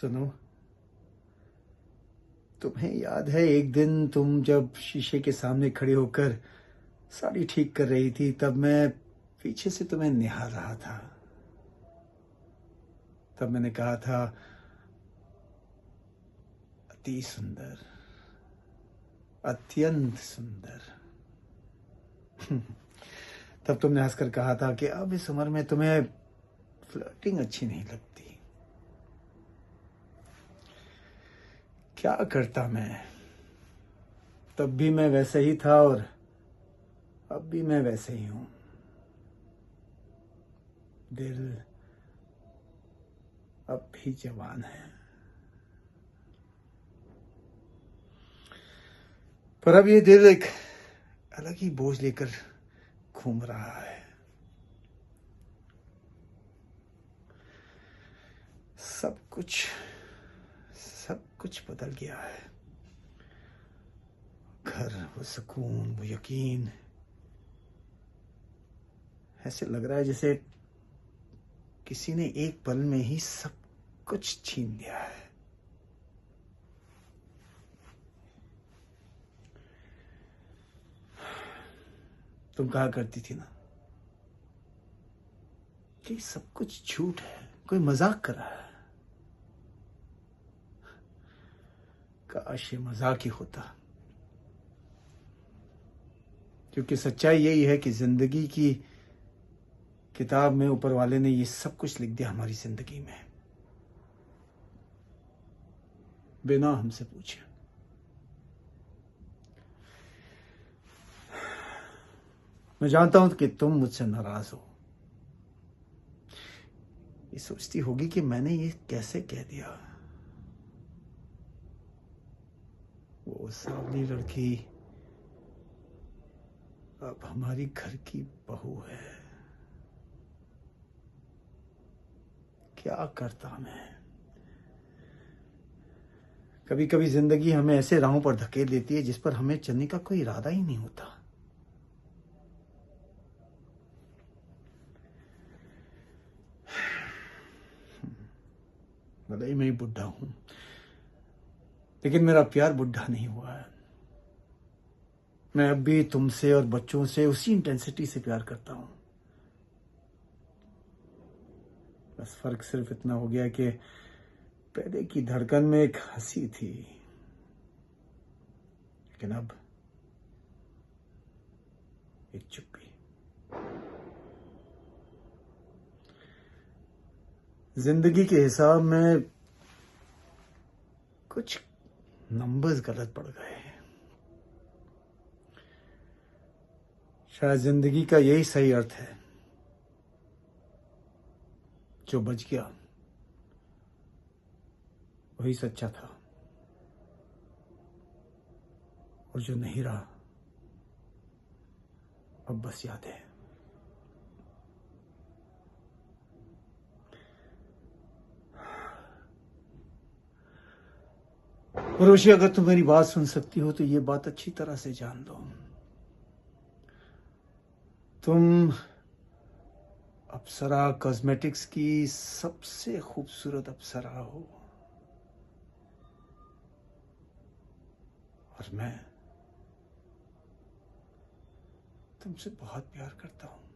सुनो, तुम्हें याद है एक दिन तुम जब शीशे के सामने खड़ी होकर साड़ी ठीक कर रही थी, तब मैं पीछे से तुम्हें निहार रहा था। तब मैंने कहा था, अति सुंदर, अत्यंत सुंदर। तब तुमने हंसकर कहा था कि अब इस उम्र में तुम्हें फ्लर्टिंग अच्छी नहीं लगती। क्या करता मैं, तब भी मैं वैसे ही था और अब भी मैं वैसे ही हूं। दिल अब भी जवान है, पर अब ये दिल एक अलग ही बोझ लेकर घूम रहा है। सब कुछ बदल गया है। घर, वो सुकून, वो यकीन, ऐसे लग रहा है जैसे किसी ने एक पल में ही सब कुछ छीन लिया है। तुम कहा करती थी ना कि सब कुछ झूठ है, कोई मजाक कर रहा है। काश ये मजाक ही होता, क्योंकि सच्चाई यही है कि जिंदगी की किताब में ऊपर वाले ने ये सब कुछ लिख दिया हमारी जिंदगी में, बिना हमसे पूछे। मैं जानता हूं कि तुम मुझसे नाराज हो। ये सोचती होगी कि मैंने ये कैसे कह दिया। वो सावली लड़की अब हमारी घर की बहू है। क्या करता मैं। कभी कभी जिंदगी हमें ऐसे राहों पर धकेल देती है जिस पर हमें चलने का कोई इरादा ही नहीं होता। भले ही मैं बुढ़ा हूं, लेकिन मेरा प्यार बुढ़ा नहीं हुआ है। मैं अब भी तुमसे और बच्चों से उसी इंटेंसिटी से प्यार करता हूं। बस फर्क सिर्फ इतना हो गया कि पहले की धड़कन में एक हंसी थी, लेकिन अब एक चुप्पी। जिंदगी के हिसाब में कुछ नंबर्स गलत पड़ गए। शायद जिंदगी का यही सही अर्थ है। जो बच गया वही सच्चा था, और जो नहीं रहा अब बस याद है। उर्वशी, अगर तुम मेरी बात सुन सकती हो तो ये बात अच्छी तरह से जान लो। तुम अप्सरा कॉस्मेटिक्स की सबसे खूबसूरत अप्सरा हो, और मैं तुमसे बहुत प्यार करता हूं।